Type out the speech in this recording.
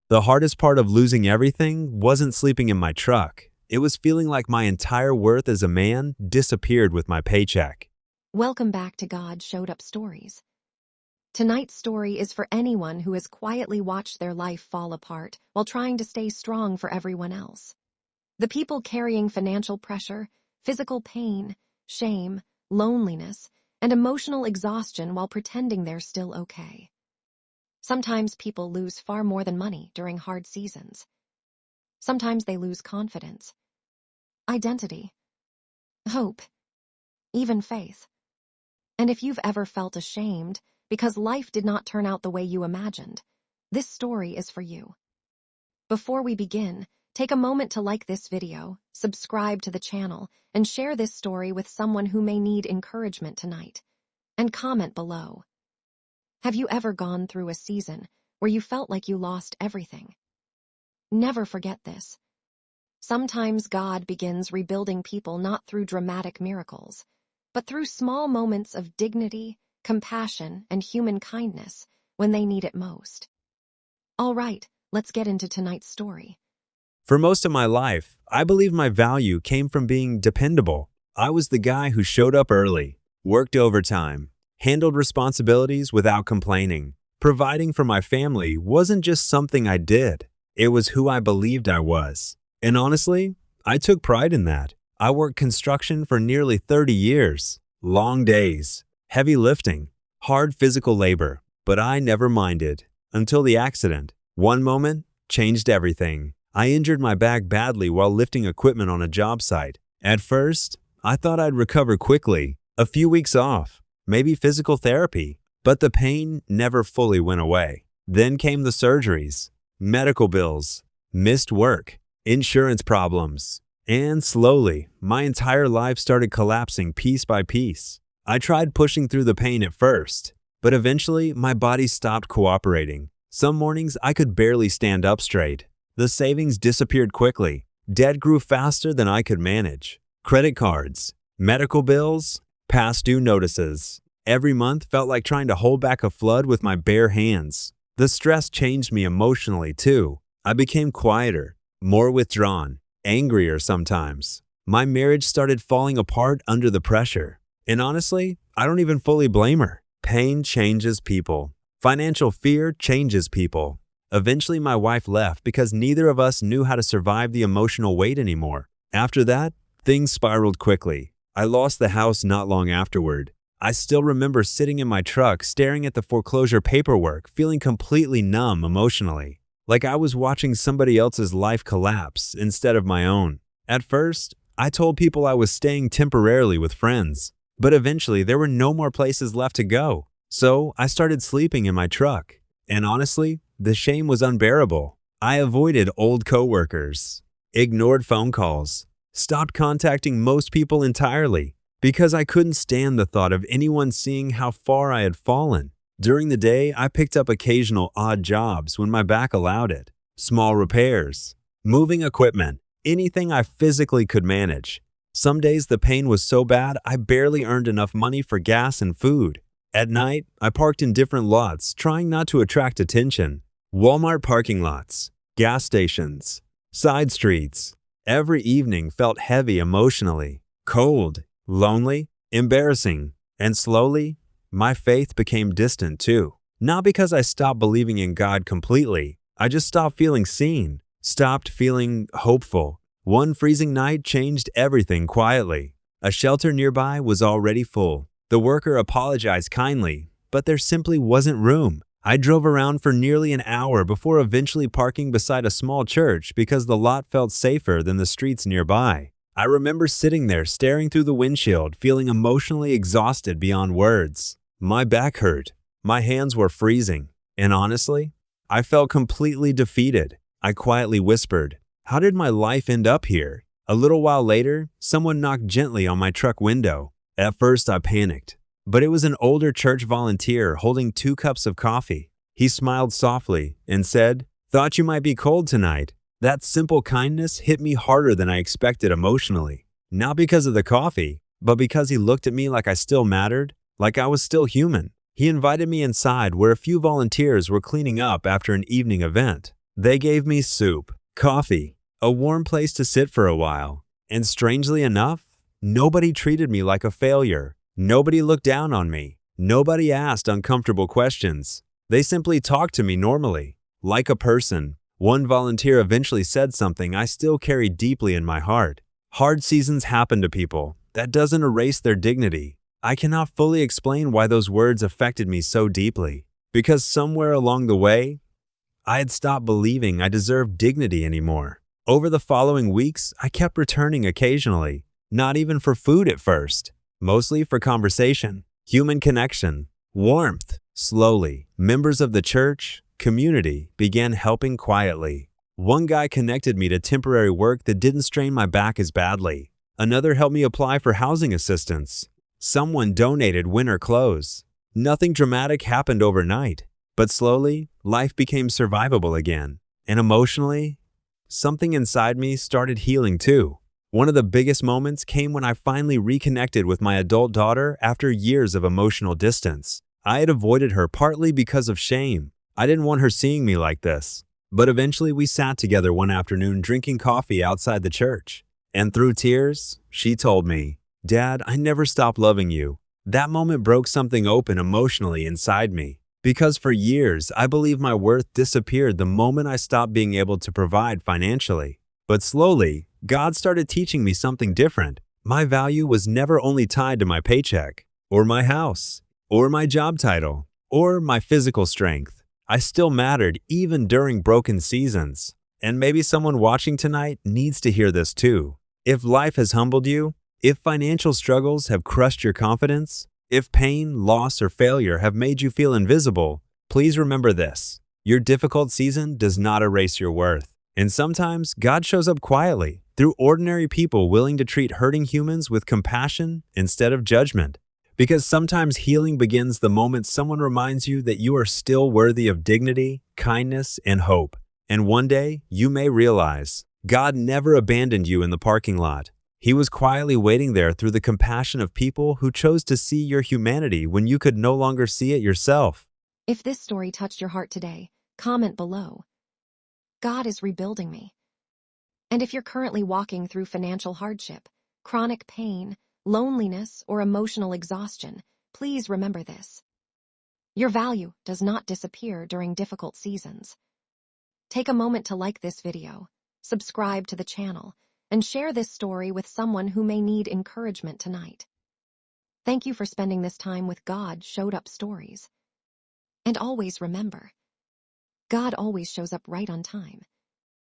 The hardest part of losing everything wasn't sleeping in my truck. It was feeling like my entire worth as a man disappeared with my paycheck. Welcome back to God Showed Up Stories. Tonight's story is for anyone who has quietly watched their life fall apart while trying to stay strong for everyone else. The people carrying financial pressure, physical pain, shame, loneliness, and emotional exhaustion while pretending they're still okay. Sometimes people lose far more than money during hard seasons. Sometimes they lose confidence, identity, hope, even faith. And if you've ever felt ashamed because life did not turn out the way you imagined, this story is for you. Before we begin, take a moment to like this video, subscribe to the channel, and share this story with someone who may need encouragement tonight. And comment below. Have you ever gone through a season where you felt like you lost everything? Never forget this. Sometimes God begins rebuilding people not through dramatic miracles, but through small moments of dignity, compassion, and human kindness when they need it most. All right, let's get into tonight's story. For most of my life, I believe my value came from being dependable. I was the guy who showed up early, worked overtime, handled responsibilities without complaining. Providing for my family wasn't just something I did. It was who I believed I was. And honestly, I took pride in that. I worked construction for nearly 30 years. Long days, heavy lifting, hard physical labor. But I never minded. Until the accident. One moment changed everything. I injured my back badly while lifting equipment on a job site. At first, I thought I'd recover quickly. A few weeks off, maybe physical therapy. But the pain never fully went away. Then came the surgeries, medical bills, missed work, insurance problems. And slowly, my entire life started collapsing piece by piece. I tried pushing through the pain at first, but eventually my body stopped cooperating. Some mornings I could barely stand up straight. The savings disappeared quickly. Debt grew faster than I could manage. Credit cards, medical bills, past due notices. Every month felt like trying to hold back a flood with my bare hands. The stress changed me emotionally too. I became quieter, more withdrawn, angrier sometimes. My marriage started falling apart under the pressure. And honestly, I don't even fully blame her. Pain changes people. Financial fear changes people. Eventually, my wife left because neither of us knew how to survive the emotional weight anymore. After that, things spiraled quickly. I lost the house not long afterward. I still remember sitting in my truck staring at the foreclosure paperwork, feeling completely numb emotionally, like I was watching somebody else's life collapse instead of my own. At first, I told people I was staying temporarily with friends, but eventually there were no more places left to go. So I started sleeping in my truck. And honestly, the shame was unbearable. I avoided old coworkers, ignored phone calls, stopped contacting most people entirely, because I couldn't stand the thought of anyone seeing how far I had fallen. During the day, I picked up occasional odd jobs when my back allowed it. Small repairs, moving equipment, anything I physically could manage. Some days the pain was so bad I barely earned enough money for gas and food. At night, I parked in different lots, trying not to attract attention. Walmart parking lots, gas stations, side streets. Every evening felt heavy emotionally, cold, lonely, embarrassing, and slowly, my faith became distant too. Not because I stopped believing in God completely, I just stopped feeling seen, stopped feeling hopeful. One freezing night changed everything quietly. A shelter nearby was already full. The worker apologized kindly, but there simply wasn't room. I drove around for nearly an hour before eventually parking beside a small church because the lot felt safer than the streets nearby. I remember sitting there staring through the windshield, feeling emotionally exhausted beyond words. My back hurt, my hands were freezing, and honestly, I felt completely defeated. I quietly whispered, "How did my life end up here?" A little while later, someone knocked gently on my truck window. At first, I panicked, but it was an older church volunteer holding 2 cups of coffee. He smiled softly and said, "Thought you might be cold tonight." That simple kindness hit me harder than I expected emotionally. Not because of the coffee, but because he looked at me like I still mattered, like I was still human. He invited me inside where a few volunteers were cleaning up after an evening event. They gave me soup, coffee, a warm place to sit for a while, and strangely enough, nobody treated me like a failure. Nobody looked down on me. Nobody asked uncomfortable questions. They simply talked to me normally, like a person. One volunteer eventually said something I still carry deeply in my heart. Hard seasons happen to people. That doesn't erase their dignity. I cannot fully explain why those words affected me so deeply. Because somewhere along the way, I had stopped believing I deserved dignity anymore. Over the following weeks, I kept returning occasionally, not even for food at first, mostly for conversation, human connection, warmth. Slowly, members of the church, community began helping quietly. One guy connected me to temporary work that didn't strain my back as badly. Another helped me apply for housing assistance. Someone donated winter clothes. Nothing dramatic happened overnight, but slowly, life became survivable again. And emotionally, something inside me started healing too. One of the biggest moments came when I finally reconnected with my adult daughter after years of emotional distance. I had avoided her partly because of shame. I didn't want her seeing me like this. But eventually we sat together one afternoon drinking coffee outside the church. And through tears, she told me, "Dad, I never stopped loving you." That moment broke something open emotionally inside me. Because for years, I believed my worth disappeared the moment I stopped being able to provide financially. But slowly, God started teaching me something different. My value was never only tied to my paycheck, or my house, or my job title, or my physical strength. I still mattered even during broken seasons. And maybe someone watching tonight needs to hear this too. If life has humbled you, if financial struggles have crushed your confidence, if pain, loss, or failure have made you feel invisible, please remember this. Your difficult season does not erase your worth. And sometimes God shows up quietly, through ordinary people willing to treat hurting humans with compassion instead of judgment. Because sometimes healing begins the moment someone reminds you that you are still worthy of dignity, kindness, and hope. And one day, you may realize, God never abandoned you in the parking lot. He was quietly waiting there through the compassion of people who chose to see your humanity when you could no longer see it yourself. If this story touched your heart today, comment below. God is rebuilding me. And if you're currently walking through financial hardship, chronic pain, loneliness, or emotional exhaustion, please remember this. Your value does not disappear during difficult seasons. Take a moment to like this video, subscribe to the channel, and share this story with someone who may need encouragement tonight. Thank you for spending this time with God Showed Up Stories. And always remember, God always shows up right on time.